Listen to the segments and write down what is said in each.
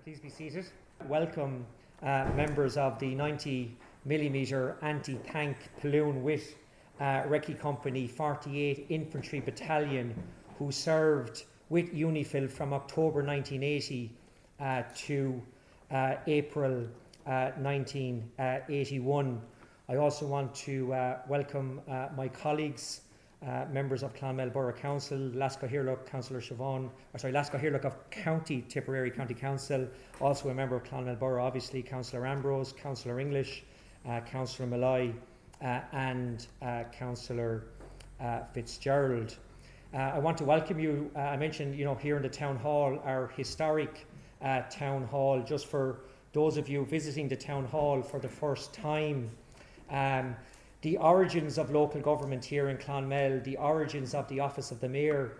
Please be seated. Welcome members of the 90mm anti-tank balloon with Recce Company 48 Infantry Battalion, who served with UNIFIL from October 1980 to April 1981. I also want to welcome my colleagues, members of Clonmel Borough Council, Lascahirlock, Councillor Siobhan, Lascahirlock of County Tipperary County Council, also a member of Clonmel Borough, obviously, Councillor Ambrose, Councillor English, Councillor Malloy, and Councillor Fitzgerald. I want to welcome you. I mentioned, here in the Town Hall, our historic Town Hall, just for those of you visiting the Town Hall for the first time. The origins of local government here in Clonmel, the origins of the office of the Mayor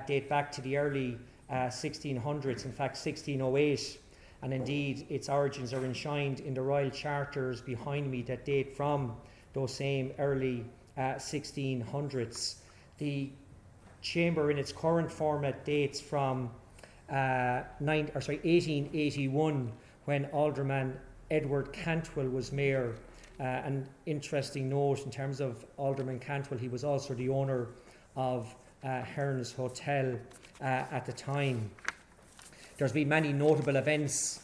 date back to the early 1600s, in fact 1608, and indeed its origins are enshrined in the royal charters behind me that date from those same early 1600s. The chamber in its current format dates from 1881, when Alderman Edward Cantwell was Mayor. An interesting note in terms of Alderman Cantwell, he was also the owner of Hearn's Hotel at the time. There's been many notable events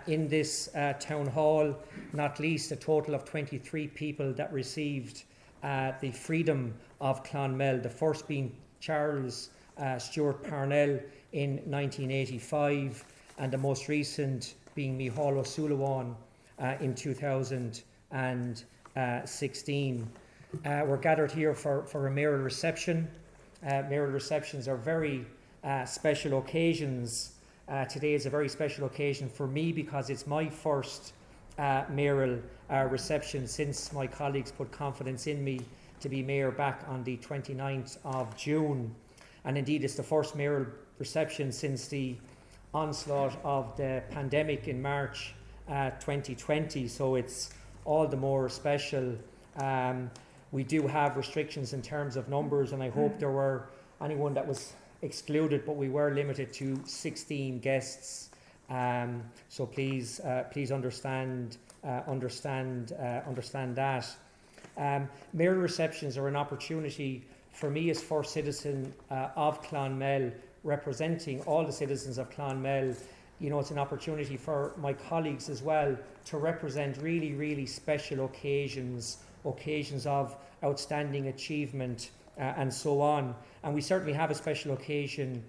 in this town hall, not least a total of 23 people that received the freedom of Clonmel, the first being Charles Stuart Parnell in 1985, and the most recent being Micheál O'Sullivan in 2016. We're gathered here for a mayoral reception. Mayoral receptions are very special occasions. Today is a very special occasion for me because it's my first mayoral reception since my colleagues put confidence in me to be mayor back on the 29th of June. And indeed it's the first mayoral reception since the onslaught of the pandemic in March 2020, so it's all the more special. We do have restrictions in terms of numbers, and I hope there were anyone that was excluded, but we were limited to 16 guests. So please understand that. Mayoral receptions are an opportunity for me as first citizen of Clonmel, representing all the citizens of Clonmel. It's an opportunity for my colleagues as well to represent really, really special occasions of outstanding achievement and so on. And we certainly have a special occasion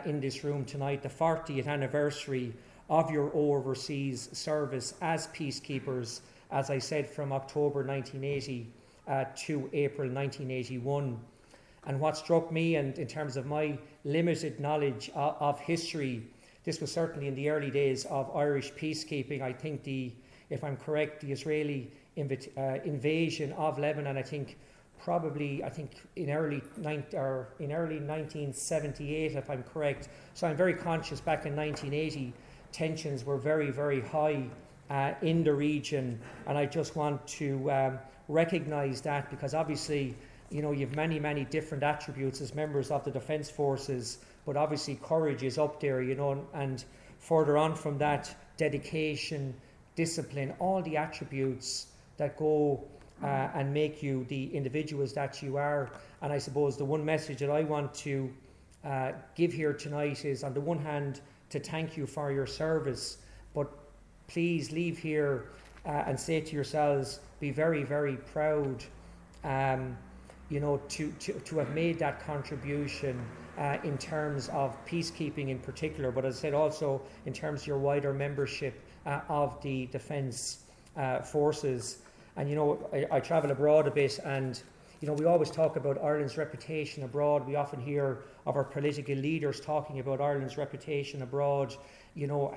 in this room tonight, the 40th anniversary of your overseas service as peacekeepers, as I said, from October 1980 to April 1981. And what struck me, and in terms of my limited knowledge of history, this was certainly in the early days of Irish peacekeeping. I think if I'm correct, the Israeli invasion of Lebanon, I think in early 1978, if I'm correct. So I'm very conscious back in 1980, tensions were very, very high in the region, and I just want to recognise that, because obviously, you have many, many different attributes as members of the Defence Forces, but obviously courage is up there, and further on from that, dedication, discipline, all the attributes that go and make you the individuals that you are. And I suppose the one message that I want to give here tonight is, on the one hand, to thank you for your service, but please leave here and say to yourselves, be very, very proud to have made that contribution in terms of peacekeeping in particular, but as I said, also in terms of your wider membership of the Defence Forces. And I travel abroad a bit, and we always talk about Ireland's reputation abroad. We often hear of our political leaders talking about Ireland's reputation abroad,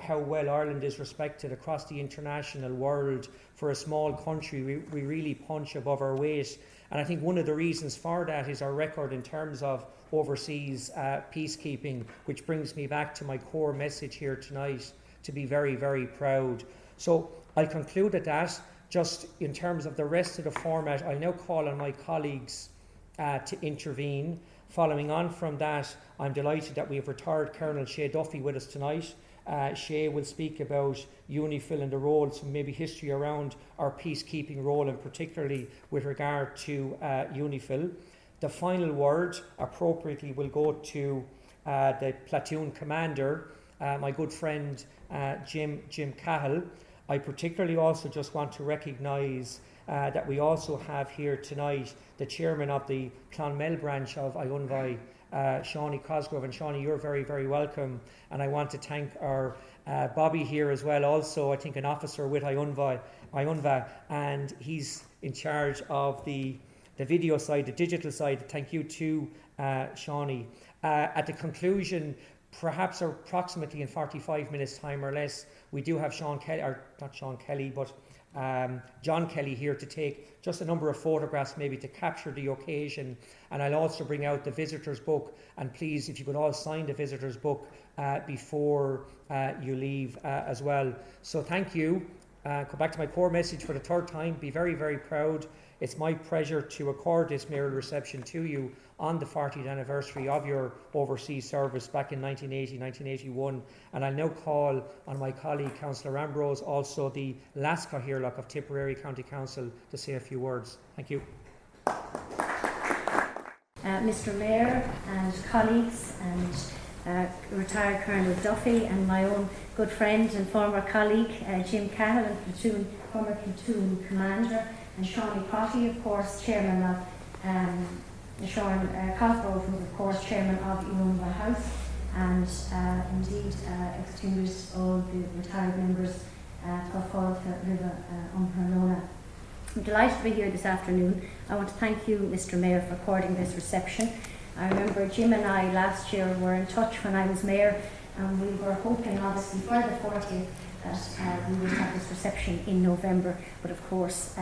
how well Ireland is respected across the international world. For a small country, we really punch above our weight. And I think one of the reasons for that is our record in terms of overseas peacekeeping, which brings me back to my core message here tonight, to be very, very proud. So I'll conclude at that. Just in terms of the rest of the format, I now call on my colleagues to intervene. Following on from that, I'm delighted that we have retired Colonel Shea Duffy with us tonight, Shay will speak about UNIFIL and the role, some maybe history around our peacekeeping role, and particularly with regard to UNIFIL. The final word appropriately will go to the platoon commander, my good friend Jim Cahill. I particularly also just want to recognise that we also have here tonight the chairman of the Clonmel branch of UNIFIL, Shawnee Cosgrove. And Shawnee, you're very, very welcome. And I want to thank our Bobby here as well, also I think an officer with UNIFIL, and he's in charge of the video side, the digital side. Thank you to Shawnee. At the conclusion, perhaps approximately in 45 minutes time or less, we do have John Kelly here to take just a number of photographs, maybe to capture the occasion. And I'll also bring out the visitors book, and please, if you could all sign the visitors book before you leave as well. So thank you. Go back to my core message for the third time. Be very, very proud. It's my pleasure to accord this mayoral reception to you on the 40th anniversary of your overseas service back in 1980, 1981. And I'll now call on my colleague, Councillor Ambrose, also the Lasca Hirlock of Tipperary County Council, to say a few words. Thank you. Mr. Mayor and colleagues and retired Colonel Duffy and my own good friend and former colleague Jim Cahill, and former platoon commander, and Shawnee Crotty, of course, chairman of Sean Cosgrove, who of course chairman of UNIFIL House, and indeed extinguished all the retired members of I'm delighted to be here this afternoon. I want to thank you, Mr. Mayor, for according this reception. I remember Jim and I last year were in touch when I was Mayor, and we were hoping obviously for the 40th that we would have this reception in November, but of course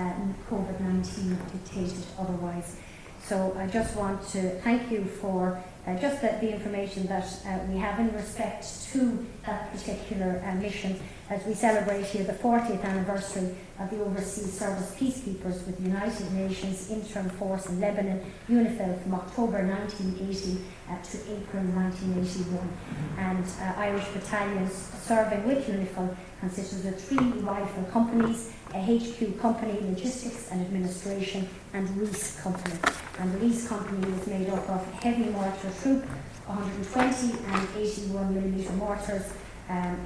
COVID-19 dictated otherwise. So I just want to thank you for just the information that we have in respect to that particular mission as we celebrate here the 40th anniversary of the Overseas Service Peacekeepers with the United Nations Interim Force in Lebanon, UNIFIL, from October 1980 to April 1981. And Irish battalions serving with UNIFIL consisted of 3 rifle companies, a HQ company, logistics and administration, and Recce Company. And the Recce Company was made up of heavy mortar troop, 120 and 81mm mortars,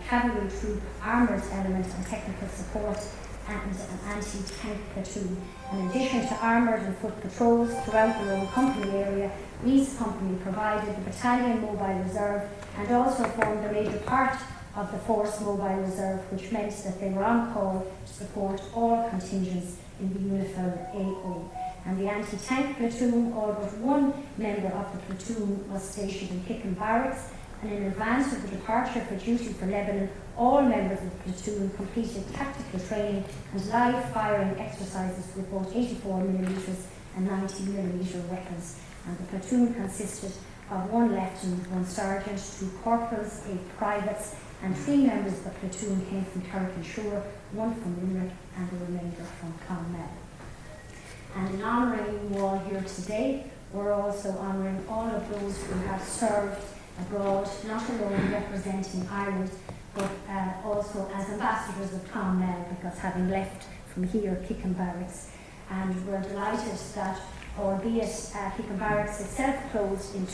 cavalry troop, armoured element and technical support, and an anti-tank platoon. In addition to armoured and foot patrols throughout the own company area, Recce Company provided the Battalion Mobile Reserve and also formed a major part of the Force Mobile Reserve, which meant that they were on call to support all contingents in the UNIFIL AO. And the anti-tank platoon, all but one member of the platoon, was stationed in Hicken Barracks, and in advance of the departure for duty for Lebanon, all members of the platoon completed tactical training and live firing exercises with both 84mm and 90mm weapons. And the platoon consisted of 1 lieutenant, 1 sergeant, 2 corporals, 8 privates, and 3 members of the platoon came from Carrick-on-Shore, 1 from Limerick, and the remainder from Clonmel. And in honouring you all here today, we're also honouring all of those who have served abroad, not alone representing Ireland, but also as ambassadors of Clonmel, because having left from here, Hicken Barracks, and we're delighted that, albeit Hicken Barracks itself closed in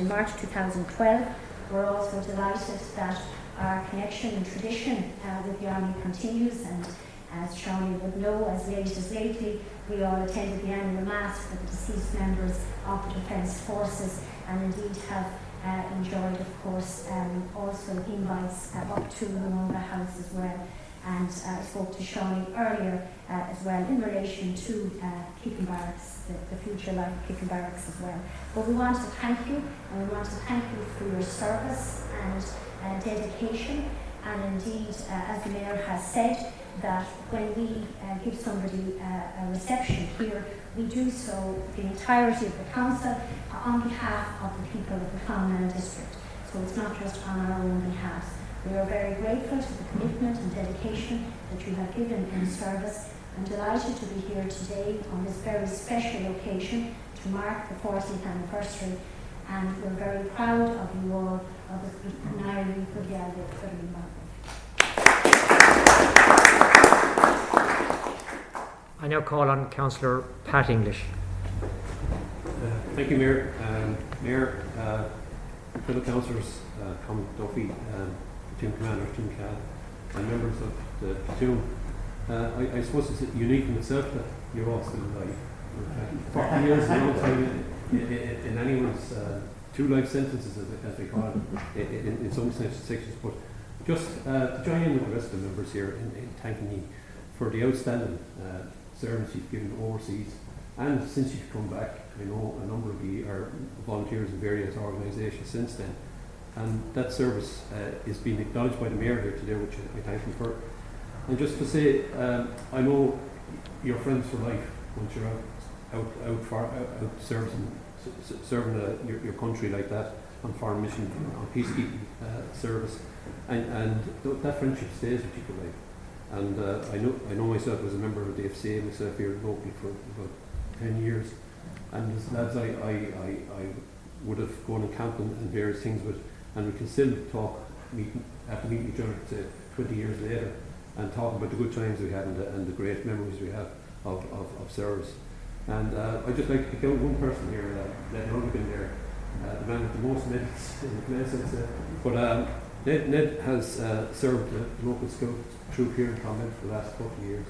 March 2012, we're also delighted that our connection and tradition with the Army continues, and as Shawnee would know, as late as lately, we all attended the annual Mass for the deceased members of the Defence Forces, and indeed have enjoyed, of course, also invites up to the UNIFIL House as well. And I spoke to Shawnee earlier as well in relation to Hicken Barracks, the future life of Hicken Barracks as well. But we want to thank you, and we want to thank you for your service and dedication. And indeed, as the Mayor has said, that when we give somebody a reception here, we do so the entirety of the Council on behalf of the people of the Clonmel district. So it's not just on our own behalf. We are very grateful to the commitment and dedication that you have given in service. I'm delighted to be here today on this very special occasion to mark the 40th anniversary and we're very proud of you all, of an Ireland for the Aldi Federal Market. I now call on Councillor Pat English. Thank you, Mayor. Mayor, fellow councillors, Colin Duffy, platoon commander, platoon Cal, and members of the platoon. I suppose it's unique in itself that you're all still alive. 40 years is a long time in anyone's 2 life sentences, as they call it, in some sections. But just to join in with the rest of the members here in thanking you for the outstanding service you've given overseas, and since you've come back. I know a number of you are volunteers in various organisations since then, and that service is being acknowledged by the Mayor here today, which I thank him for. And just to say, I know you're friends for life once you're out serving your country like that on foreign mission, on peacekeeping service, and that friendship stays with you for life. And I know myself as a member of the FCA myself here locally for about 10 years. And as lads, I would have gone and camped and various things with, and we can still talk, after meeting each other 20 years later, and talk about the good times we had and the great memories we have of service. And I'd just like to pick out one person here, Ned Ruggan there, the man with the most medals in the place, I'd say. But Ned has served the local scout troop here in Clonmel for the last couple of years.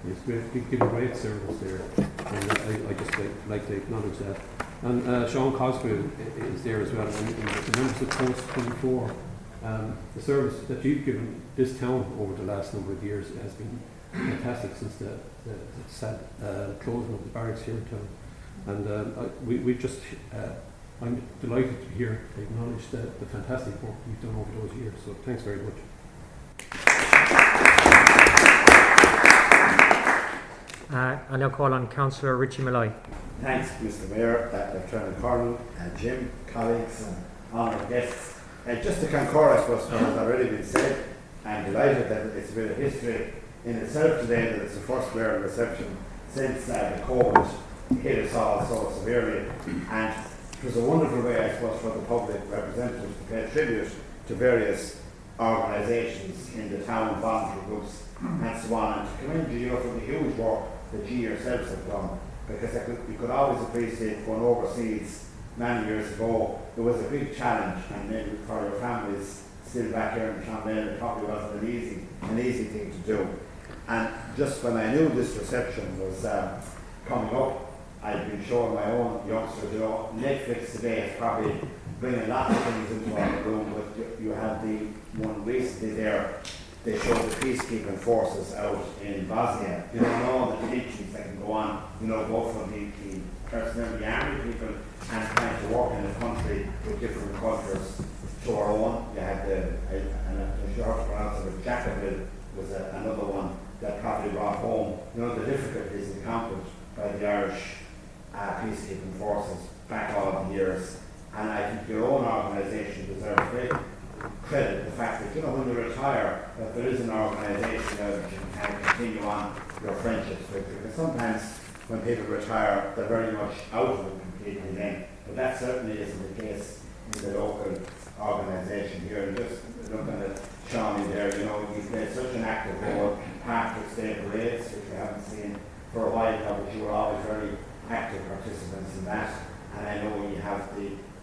He's given great service there, and I just like to acknowledge that. And Sean Cosgrave is there as well, and the members of Post 24. The service that you've given this town over the last number of years has been fantastic since the sad closing of the barracks here in town. And we just, I'm delighted to hear acknowledge the fantastic work you've done over those years. So thanks very much. I now call on Councillor Recce Coy. Thanks, Mr. Mayor, Lieutenant Colonel, Jim, colleagues, and honoured guests. Just to concur, I suppose, what has already been said, I'm delighted that it's a bit of history in itself today, that it's the first Mayoral reception since the COVID hit us all so severely. And it was a wonderful way, I suppose, for the public representatives to pay tribute to various organisations in the town, voluntary groups, and so on, and to commend you for the huge work that you yourselves have done, because you could always appreciate going overseas many years ago. There was a big challenge, and maybe for your families still back here in Clonmel, it probably wasn't an easy thing to do. And just when I knew this reception was coming up, I'd been showing my own youngsters, Netflix today is probably bringing lots of things into our room, but you have the one recently there. They show the peacekeeping forces out in Bosnia. You don't know the teachings that can go on, both from the personnel, the army people, and trying to work in a country with different cultures to our own. You had I'm sure how to pronounce it, but Jacksonville was another one that probably brought home, the difficulties encountered by the Irish peacekeeping forces back all the years. And I think your own organisation deserves great credit the fact that when you retire that there is an organisation that you can continue on your friendships with, because sometimes when people retire they're very much out of it completely then, but that certainly isn't the case in the local organisation here. And just looking at Shawnee there, you played such an active role in Patrick's Day parades, which we haven't seen for a while now, but you were always very active participants in that. And I know you have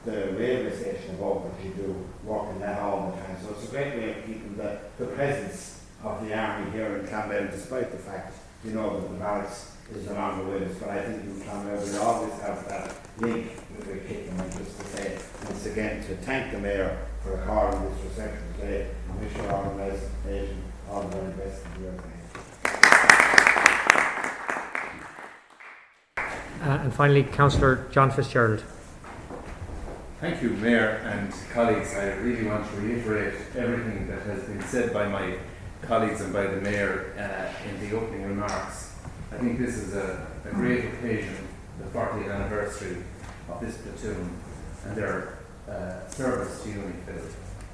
the railway station above that you do work in that all the time. So it's a great way of keeping the presence of the army here in Clonmel, despite the fact that the barracks is no longer with us. But I think in Clonmel we always have that link with the kicking. And just to say once again to thank the Mayor for calling this reception today, and wish your organisation all the very best in your day. And finally, Councillor John Fitzgerald. Thank you, Mayor and colleagues. I really want to reiterate everything that has been said by my colleagues and by the Mayor in the opening remarks. I think this is a great occasion, the 40th anniversary of this platoon and their service to UNIFIL,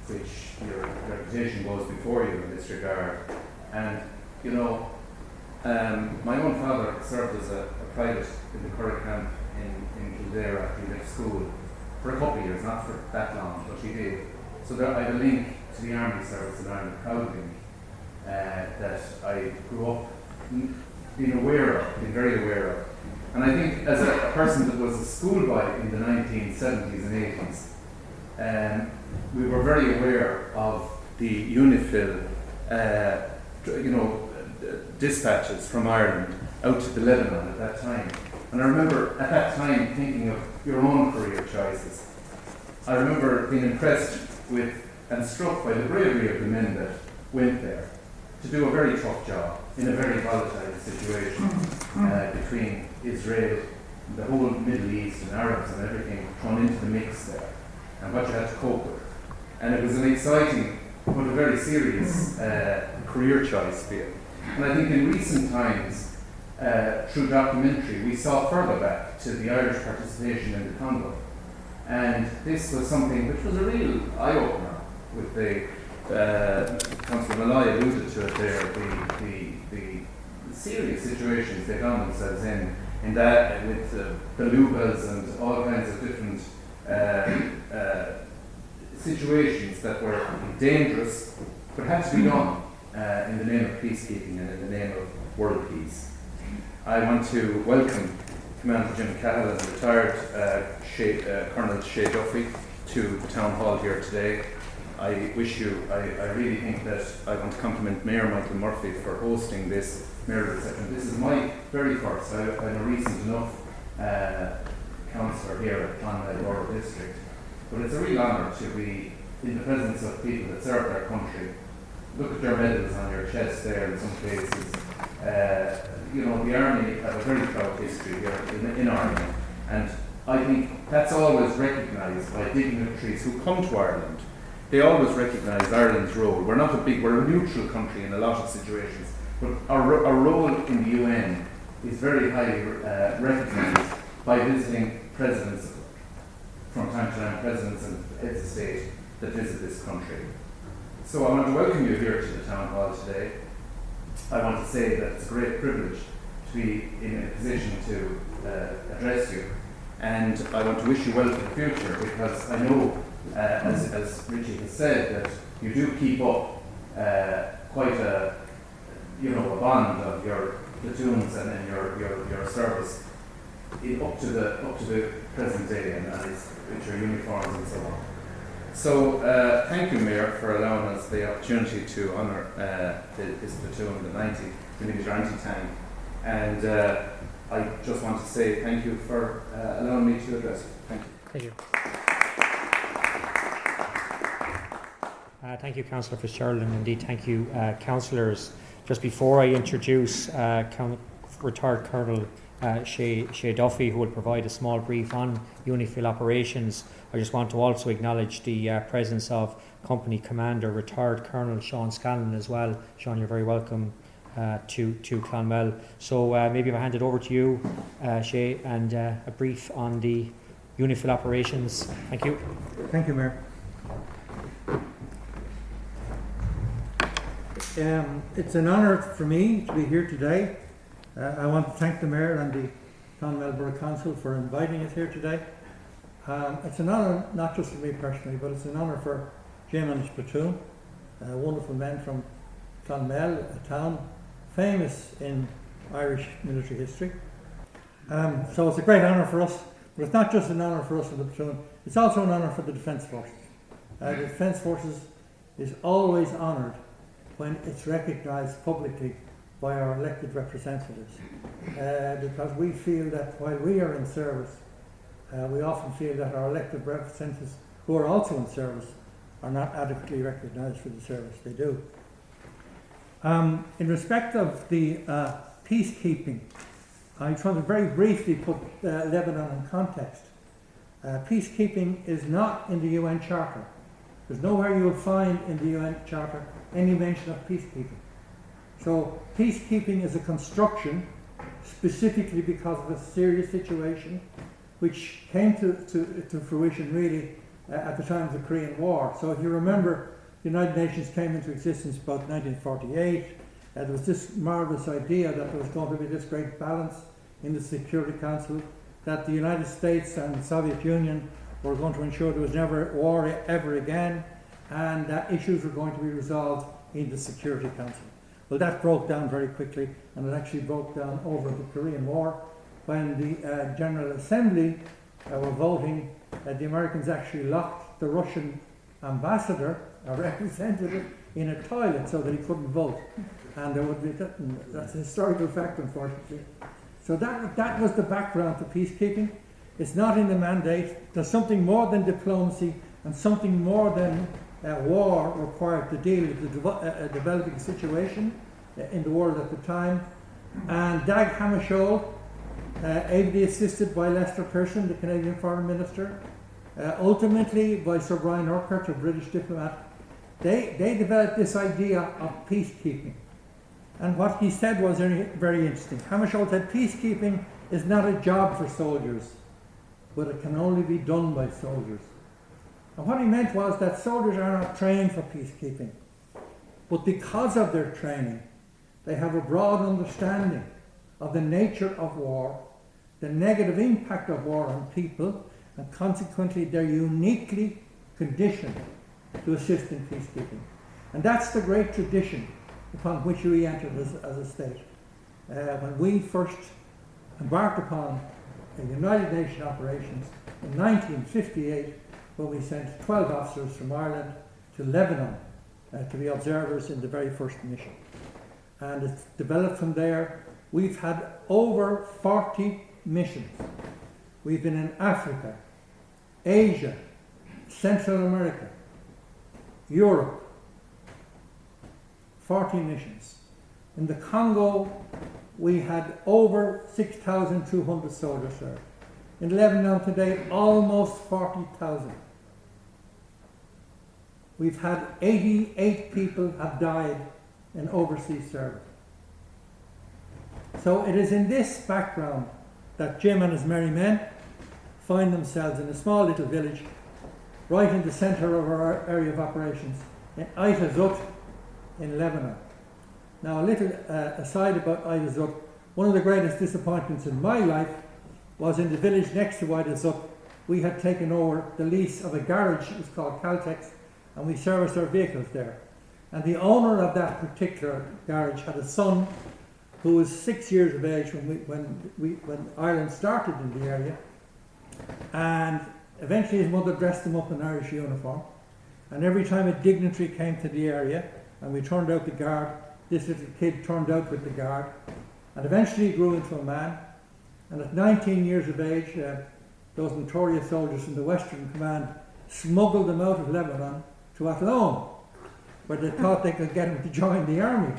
which your reputation goes before you in this regard. And my own father served as a private in the Curragh camp in Kildare after he left school. for a couple of years, not for that long, but he did. So there, I have a link to the Army Service, and I'm a proud link that I grew up being very aware of. And I think as a person that was a schoolboy in the 1970s and 80s, we were very aware of the UNIFIL, dispatches from Ireland out to the Lebanon at that time. And I remember at that time thinking of your own career choices. I remember being impressed with and struck by the bravery of the men that went there to do a very tough job in a very volatile situation between Israel, the whole Middle East and Arabs and everything thrown into the mix there, and what you had to cope with. And it was an exciting but a very serious career choice for you. And I think in recent times, through documentary, we saw further back to the Irish participation in the Congo. And this was something which was a real eye-opener with the Councillor Malloy alluded to it there, the serious situations they found themselves in that with belugas and all kinds of different situations that were dangerous but had to be done in the name of peacekeeping and in the name of world peace. I want to welcome Commander Jim Cahill and retired Colonel Shay Duffy to the Town Hall here today. I really think that I want to compliment Mayor Michael Murphy for hosting this mayoral reception. This is my very first. I'm a recent enough councillor here at Clonmel Borough District. But it's a real honour to be in the presence of people that serve their country. Look at your medals on your chest there in some cases. The Army have a very proud history here in Ireland. And I think that's always recognised by dignitaries who come to Ireland. They always recognise Ireland's role. We're a neutral country in a lot of situations, but our role in the UN is very highly recognised by visiting presidents from time to time, presidents and heads of state that visit this country. So I want to welcome you here to the Town Hall today. I want to say that it's a great privilege to be in a position to address you, and I want to wish you well for the future, because I know, as Recce has said, that you do keep up quite a bond of your platoons and then your service up to the present day, and with your uniforms and so on. So thank you, Mayor, for allowing us the opportunity to honour this platoon, the 90mm anti-tank. And I just want to say thank you for allowing me to address you. Thank you. Thank you. Thank you, Councillor Fitzgerald, and indeed thank you, councillors. Just before I introduce retired Colonel Shay Duffy, who will provide a small brief on UNIFIL operations, I just want to also acknowledge the presence of Company Commander, retired Colonel Sean Scanlon as well. Sean, you're very welcome to Clonmel. So maybe if I hand it over to you, Shay, and a brief on the UNIFIL operations. Thank you. Thank you, Mayor. It's an honour for me to be here today. I want to thank the Mayor and the Clonmel Borough Council for inviting us here today. It's an honour not just for me personally, but it's an honour for Jim and his platoon, wonderful men from Clonmel, a town famous in Irish military history. So it's a great honour for us, but it's not just an honour for us in the platoon, it's also an honour for the Defence Forces. The Defence Forces is always honoured when it's recognised publicly by our elected representatives, because we feel that while we are in service, we often feel that our elected representatives who are also in service are not adequately recognised for the service they do. In respect of the peacekeeping, I just want to very briefly put Lebanon in context. Peacekeeping is not in the UN Charter. There's nowhere you will find in the UN Charter any mention of peacekeeping. So peacekeeping is a construction specifically because of a serious situation which came to fruition really at the time of the Korean War. So if you remember, the United Nations came into existence about 1948. There was this marvellous idea that there was going to be this great balance in the Security Council, that the United States and the Soviet Union were going to ensure there was never war ever again, and that issues were going to be resolved in the Security Council. Well, that broke down very quickly, and it actually broke down over the Korean War when the General Assembly were voting. The Americans actually locked the Russian ambassador, a representative, in a toilet so that he couldn't vote. And there would be that's a historical fact, unfortunately. So that was the background to peacekeeping. It's not in the mandate. There's something more than diplomacy and something more than war required to deal with the developing situation in the world at the time. And Dag Hammarskjöld, ably assisted by Lester Pearson, the Canadian Foreign Minister, ultimately by Sir Brian Urquhart, a British diplomat, they developed this idea of peacekeeping. And what he said was very interesting. Hammarskjöld said peacekeeping is not a job for soldiers, but it can only be done by soldiers. And what he meant was that soldiers are not trained for peacekeeping, but because of their training, they have a broad understanding of the nature of war, the negative impact of war on people, and consequently they're uniquely conditioned to assist in peacekeeping. And that's the great tradition upon which we entered as a state. When we first embarked upon the United Nations operations in 1958, when we sent 12 officers from Ireland to Lebanon to be observers in the very first mission. And it's developed from there. We've had over 40 missions. We've been in Africa, Asia, Central America, Europe, 40 missions. In the Congo, we had over 6,200 soldiers there. In Lebanon today, almost 40,000. We've had 88 people have died in overseas service. So it is in this background that Jim and his merry men find themselves in a small little village right in the centre of our area of operations in Aita Zut in Lebanon. Now a little aside about Aita Zut, one of the greatest disappointments in my life was in the village next to Aita Zut. We had taken over the lease of a garage, it was called Caltex, and we serviced our vehicles there. And the owner of that particular garage had a son who was 6 years of age when Ireland started in the area, and eventually his mother dressed him up in Irish uniform, and every time a dignitary came to the area and we turned out the guard, this little kid turned out with the guard, and eventually he grew into a man. And at 19 years of age, those notorious soldiers from the Western Command smuggled him out of Lebanon to Athlone, where they thought they could get him to join the army.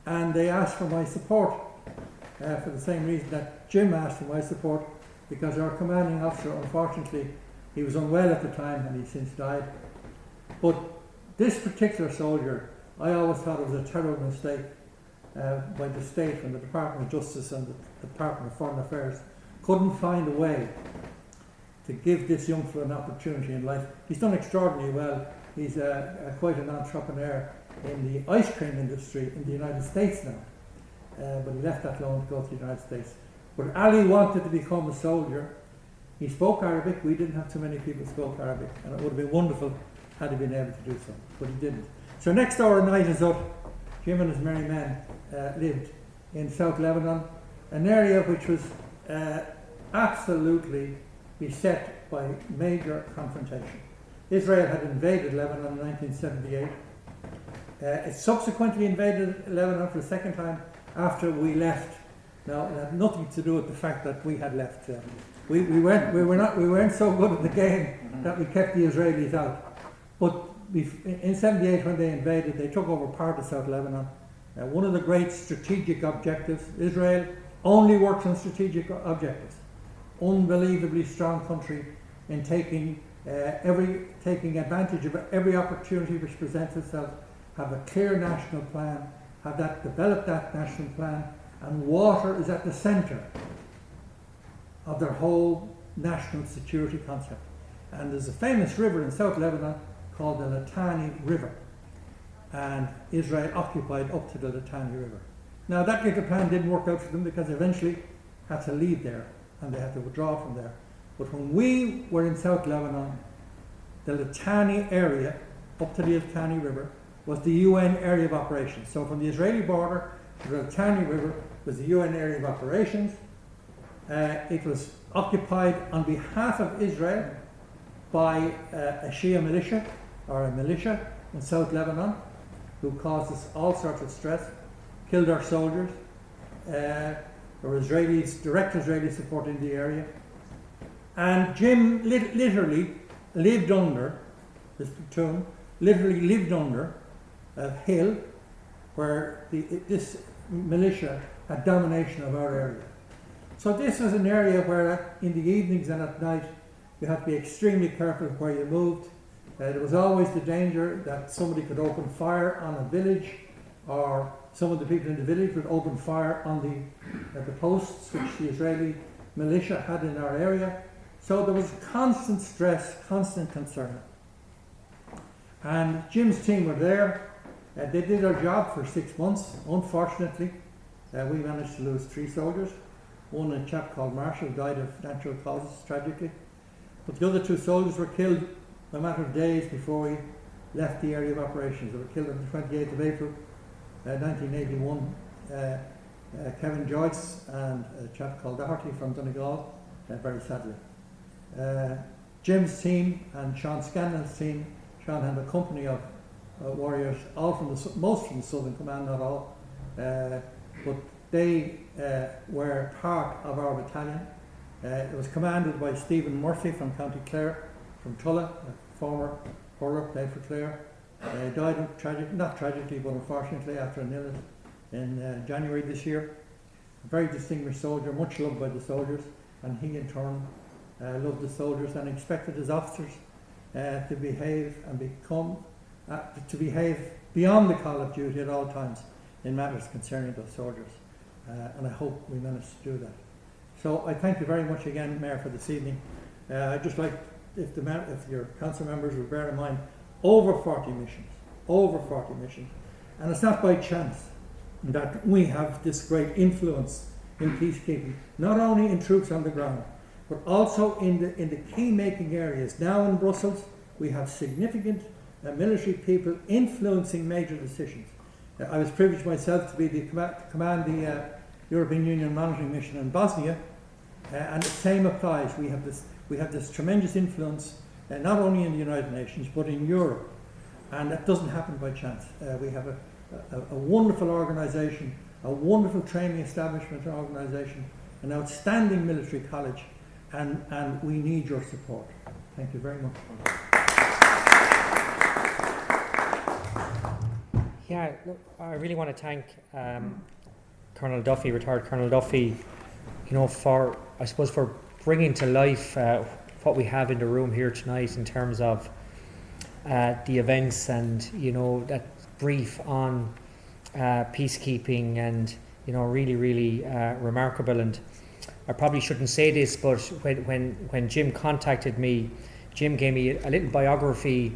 And they asked for my support for the same reason that Jim asked for my support, because our commanding officer, unfortunately, he was unwell at the time and he's since died. But this particular soldier, I always thought it was a terrible mistake by the state and the Department of Justice and the Department of Foreign Affairs couldn't find a way to give this young fellow an opportunity in life. He's done extraordinarily well. He's quite an entrepreneur in the ice cream industry in the United States now. But he left that loan to go to the United States. But Ali wanted to become a soldier. He spoke Arabic. We didn't have too many people who spoke Arabic, and it would have been wonderful had he been able to do so, but he didn't. So next door in Aita Zut, Jim and his merry men lived in South Lebanon, an area which was absolutely beset by major confrontation. Israel had invaded Lebanon in 1978. It subsequently invaded Lebanon for the second time after we left. Now, it had nothing to do with the fact that we had left. We weren't so good at the game that we kept the Israelis out. But in 78, when they invaded, they took over part of South Lebanon. One of the great strategic objectives, Israel only works on strategic objectives. Unbelievably strong country in taking advantage of every opportunity which presents itself, have a clear national plan, develop that national plan, and water is at the centre of their whole national security concept. And there's a famous river in South Lebanon called the Litani River, and Israel occupied up to the Litani River. Now that little plan didn't work out for them because they eventually had to leave there and they had to withdraw from there. But when we were in South Lebanon, the Litani area, up to the Litani River, was the UN area of operations. So from the Israeli border to the Litani River was the UN area of operations. It was occupied on behalf of Israel by a Shia militia, or a militia in South Lebanon, who caused us all sorts of stress, killed our soldiers. There were direct Israeli support in the area. And Jim literally lived under, this platoon, literally lived under a hill where this militia had domination of our area. So this was an area where in the evenings and at night you had to be extremely careful where you moved. There was always the danger that somebody could open fire on a village, or some of the people in the village would open fire on the posts which the Israeli militia had in our area. So there was constant stress, constant concern. And Jim's team were there. They did our job for 6 months. Unfortunately, we managed to lose 3 soldiers. One, a chap called Marshall, died of natural causes, tragically. But the other 2 soldiers were killed a matter of days before we left the area of operations. They were killed on the 28th of April, 1981. Kevin Joyce and a chap called Doherty from Donegal, very sadly. Jim's team and Sean Scanlon's team, Sean had a company of warriors, all from most from the Southern Command, not all, but they were part of our battalion. It was commanded by Stephen Murphy from County Clare, from Tulla, a former hurler, played for Clare. Died not tragically, but unfortunately after an illness in January this year. A very distinguished soldier, much loved by the soldiers, and he in turn loved the soldiers and expected his officers to behave and to behave beyond the call of duty at all times in matters concerning those soldiers. And I hope we managed to do that. So I thank you very much again, Mayor, for this evening. I'd just like, if your council members will bear in mind, over 40 missions. And it's not by chance that we have this great influence in peacekeeping, not only in troops on the ground, but also in the key-making areas. Now in Brussels, we have significant military people influencing major decisions. I was privileged myself to be command the European Union monitoring mission in Bosnia, and the same applies. We have this tremendous influence, not only in the United Nations, but in Europe. And that doesn't happen by chance. We have a wonderful organisation, a wonderful training establishment and organisation, an outstanding military college, and we need your support. Thank you very much. Yeah, look, I really want to thank Colonel Duffy, retired Colonel Duffy, for bringing to life what we have in the room here tonight in terms of the events and, that brief on peacekeeping, and, really, really remarkable. And I probably shouldn't say this, but when Jim contacted me, Jim gave me a little biography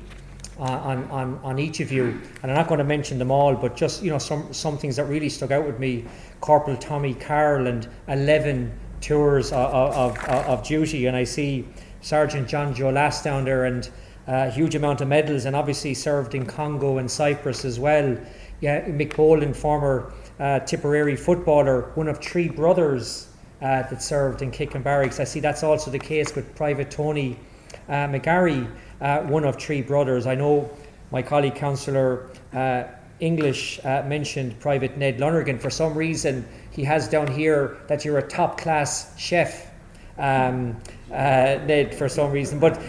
on each of you, and I'm not going to mention them all, but just some things that really stuck out with me. Corporal Tommy Carroll, and 11 tours of duty, and I see Sergeant John Joe Lass down there, and a huge amount of medals, and obviously served in Congo and Cyprus as well. Yeah, Mick Boland, former Tipperary footballer, one of 3 brothers that served in Kicken Barracks. I see that's also the case with Private Tony McGarry, one of 3 brothers. I know my colleague Councillor English mentioned Private Ned Lonergan. For some reason he has down here that you're a top class chef, Ned, for some reason, but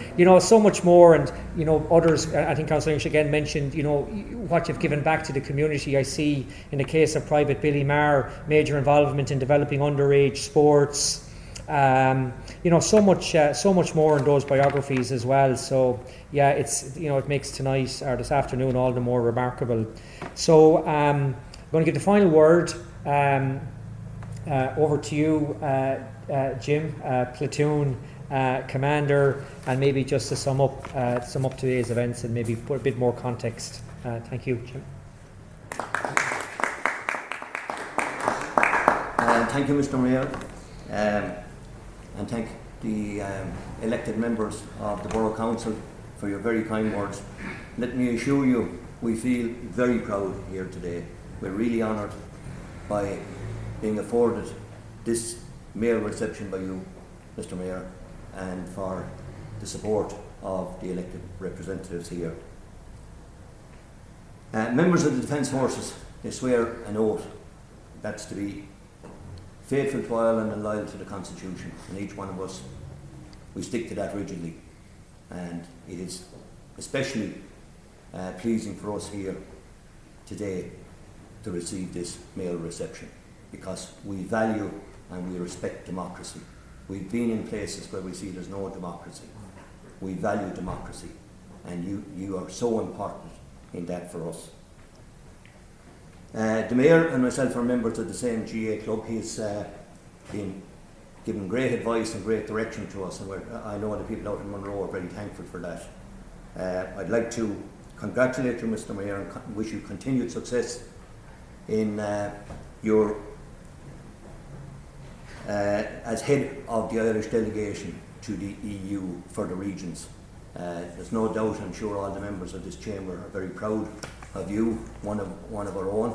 so much more. And others, I think Councillor English again mentioned what you've given back to the community. I see in the case of Private Billy Marr, major involvement in developing underage sports, so much more in those biographies as well. So yeah, it's it makes tonight or this afternoon all the more remarkable. So I'm going to give the final word over to you, Jim, platoon commander, and maybe just to sum up today's events and maybe put a bit more context. Thank you, Jim. Thank you, Mr. Mayor, and thank the elected members of the Borough Council for your very kind words. Let me assure you, we feel very proud here today. We're really honoured by being afforded this mayoral reception by you, Mr. Mayor, and for the support of the elected representatives here. Members of the Defence Forces, they swear an oath that's to be faithful to Ireland and loyal to the Constitution, and each one of us, we stick to that rigidly. And it is especially pleasing for us here today to receive this mayoral reception, because we value and we respect democracy. We've been in places where we see there's no democracy. We value democracy, and you are so important in that for us. The Mayor and myself are members of the same GA club. He's been given great advice and great direction to us, and I know the people out in Monroe are very thankful for that. I'd like to congratulate you, Mr. Mayor, and wish you continued success in your as head of the Irish delegation to the EU for the regions. There's no doubt, I'm sure all the members of this chamber are very proud of you, one of our own,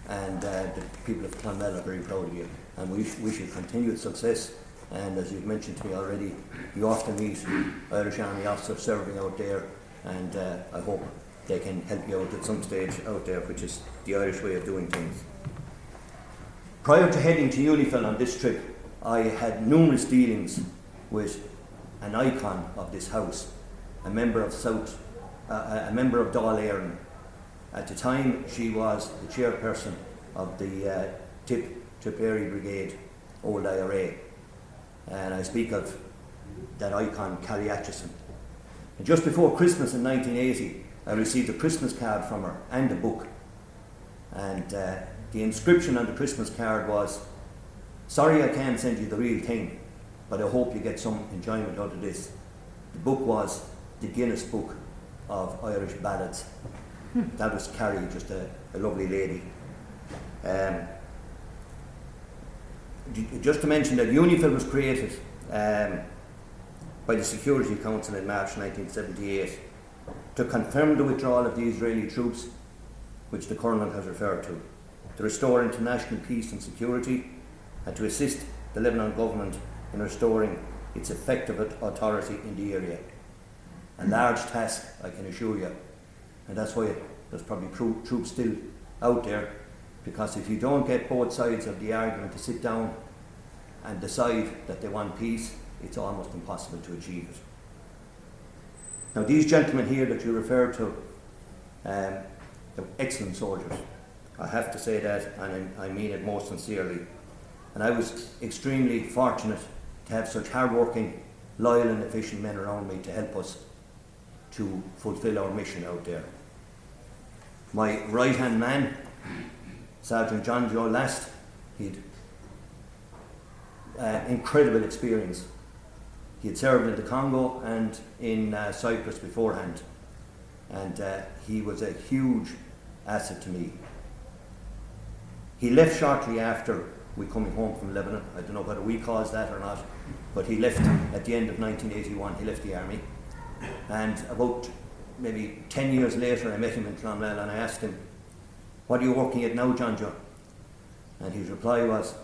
and the people of Clonmel are very proud of you, and we wish you continued success. And as you've mentioned to me already, you often meet Irish Army officers serving out there, and I hope they can help you out at some stage out there, which is the Irish way of doing things. Prior to heading to UNIFIL on this trip, I had numerous dealings with an icon of this house, a member of Dáil Éireann. At the time, she was the chairperson of the Tipperary Brigade, Old IRA, and I speak of that icon, Carrie Atchison. And just before Christmas in 1980, I received a Christmas card from her and a book, and the inscription on the Christmas card was, "Sorry I can't send you the real thing, but I hope you get some enjoyment out of this." The book was the Guinness Book of Irish Ballads. That was Carrie, just a lovely lady. Just to mention that UNIFIL was created by the Security Council in March 1978 to confirm the withdrawal of the Israeli troops, which the Colonel has referred to restore international peace and security, and to assist the Lebanon government in restoring its effective authority in the area. A large task, I can assure you, and that's why there's probably troops still out there, because if you don't get both sides of the argument to sit down and decide that they want peace, it's almost impossible to achieve it. Now, these gentlemen here that you refer to, they're excellent soldiers. I have to say that, and I mean it most sincerely. And I was extremely fortunate to have such hard-working, loyal and efficient men around me to help us to fulfil our mission out there. My right-hand man, Sergeant John Joe Last, he'd incredible experience. He had served in the Congo and in Cyprus beforehand, and he was a huge asset to me. He left shortly after we coming home from Lebanon. I don't know whether we caused that or not, but he left at the end of 1981. He left the army, and about maybe 10 years later I met him in Clonmel, and I asked him, "What are you working at now, John Joe?" And his reply was,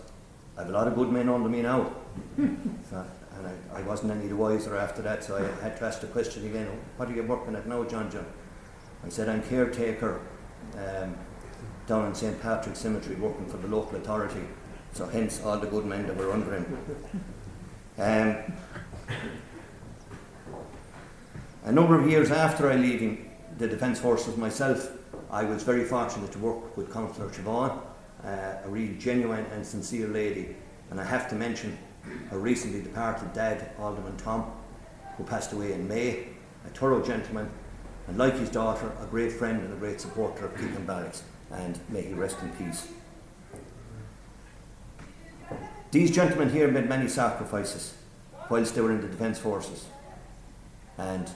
"I have a lot of good men under me now." And I wasn't any the wiser after that, so I had to ask the question again, "What are you working at now, John Joe?" I said, "I'm caretaker down in St. Patrick's Cemetery, working for the local authority." So hence all the good men that were under him. A number of years after I leaving the Defence Forces myself, I was very fortunate to work with Councillor Siobhan, a real genuine and sincere lady. And I have to mention her recently departed dad, Alderman Tom, who passed away in May, a thorough gentleman, and like his daughter, a great friend and a great supporter of Keegan Barracks, and may he rest in peace. These gentlemen here made many sacrifices whilst they were in the Defence Forces, and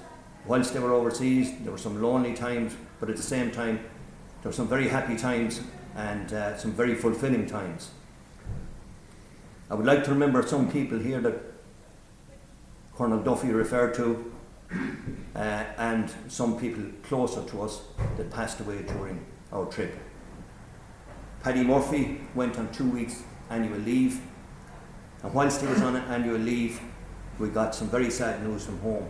whilst they were overseas there were some lonely times, but at the same time there were some very happy times and some very fulfilling times. I would like to remember some people here that Colonel Duffy referred to, and some people closer to us that passed away during our trip. Paddy Murphy went on 2 weeks annual leave, and whilst he was on annual leave, we got some very sad news from home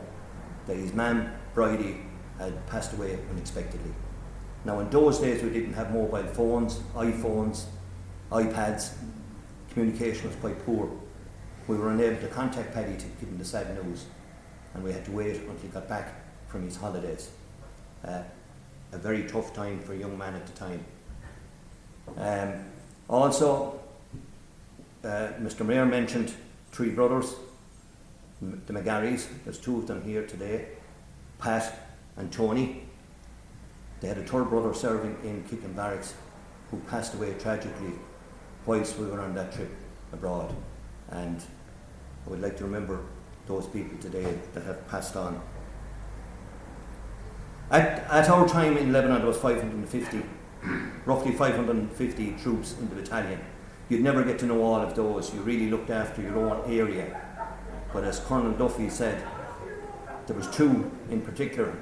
that his mum, Bridie, had passed away unexpectedly. Now, in those days we didn't have mobile phones, iPhones, iPads. Communication was quite poor. We were unable to contact Paddy to give him the sad news, and we had to wait until he got back from his holidays. A very tough time for a young man at the time. Also, Mr. Mayor mentioned 3 brothers, the McGarrys. There's 2 of them here today, Pat and Tony. They had a 3rd brother serving in Kicking Barracks who passed away tragically whilst we were on that trip abroad. And I would like to remember those people today that have passed on. At our time in Lebanon there was 550, roughly 550 troops in the battalion. You'd never get to know all of those. You really looked after your own area. But as Colonel Duffy said, there was 2 in particular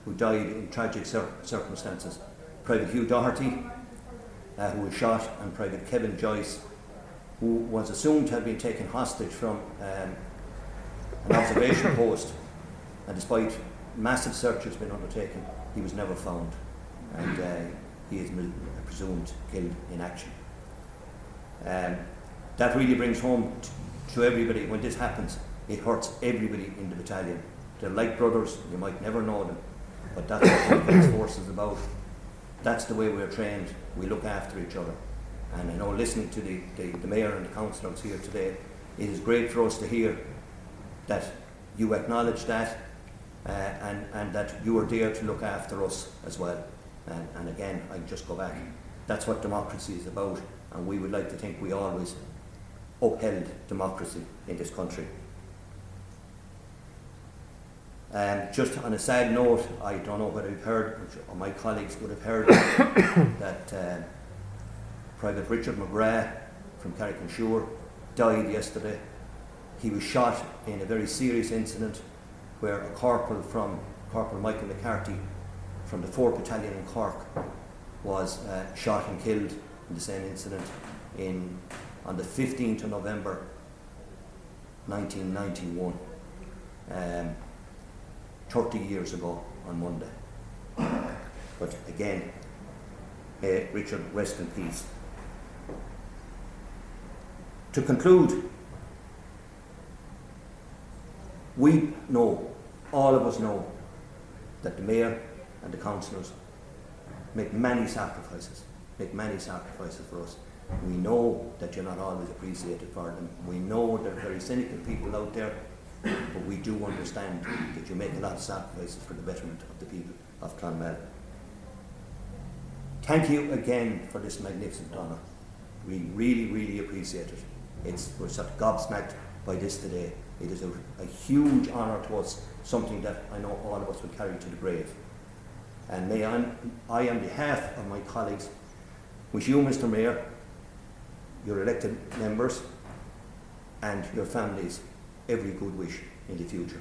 who died in tragic circumstances. Private Hugh Doherty, who was shot, and Private Kevin Joyce, who was assumed to have been taken hostage from an observation post, and despite massive searches being undertaken, he was never found, and he is presumed killed in action. That really brings home to everybody, when this happens, it hurts everybody in the battalion. They're like brothers, you might never know them, but that's what the Defence Force is about. That's the way we're trained. We look after each other. And I know, listening to the Mayor and the councillors here today, it is great for us to hear that you acknowledge that and that you are there to look after us as well. And again, I just go back. That's what democracy is about, and we would like to think we always upheld democracy in this country. Just on a sad note, I don't know whether you've heard, or my colleagues would have heard, that Private Richard McGrath from Carrick-on-Suir died yesterday. He was shot in a very serious incident where a corporal Michael McCarthy from the 4th Battalion in Cork was shot and killed in the same incident on the 15th of November 1991. 30 years ago on Monday. But again, Richard, rest in peace. To conclude, we know, all of us know, that the Mayor and the councillors make many sacrifices for us. We know that you're not always appreciated for them. We know there are very cynical people out there, but we do understand that you make a lot of sacrifices for the betterment of the people of Clonmel. Thank you again for this magnificent honour. We really, really appreciate it. We're sort of gobsmacked by this today. It is a huge honour to us, something that I know all of us will carry to the grave. And may I, on behalf of my colleagues, wish you, Mr. Mayor, your elected members, and your families every good wish in the future.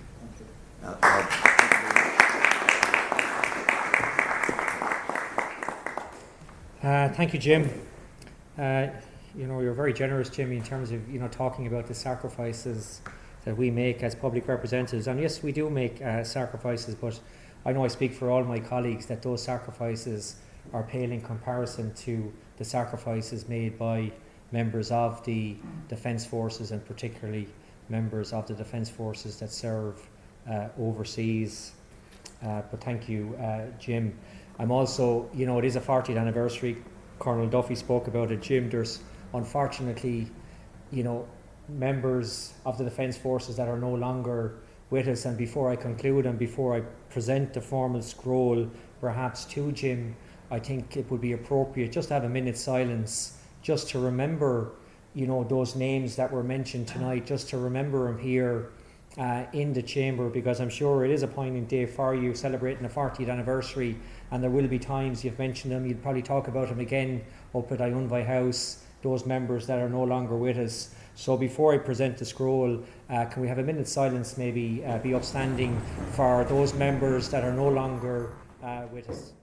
Thank you, Jim. You're very generous, Jimmy, in terms of talking about the sacrifices that we make as public representatives. And yes, we do make sacrifices, but I know I speak for all my colleagues that those sacrifices are pale in comparison to the sacrifices made by members of the Defence Forces, and particularly members of the Defence Forces that serve overseas. But thank you, Jim. I'm also, it is a 40th anniversary. Colonel Duffy spoke about it. Jim, there's unfortunately, members of the Defence Forces that are no longer with us. And before I conclude and before I present the formal scroll, perhaps to Jim, I think it would be appropriate just to have a minute's silence, just to remember, those names that were mentioned tonight, just to remember them here in the chamber, because I'm sure it is a poignant day for you, celebrating the 40th anniversary, and there will be times you've mentioned them, you'll probably talk about them again up at Ionvai House, those members that are no longer with us. So before I present the scroll, can we have a minute's silence maybe be upstanding for those members that are no longer with us?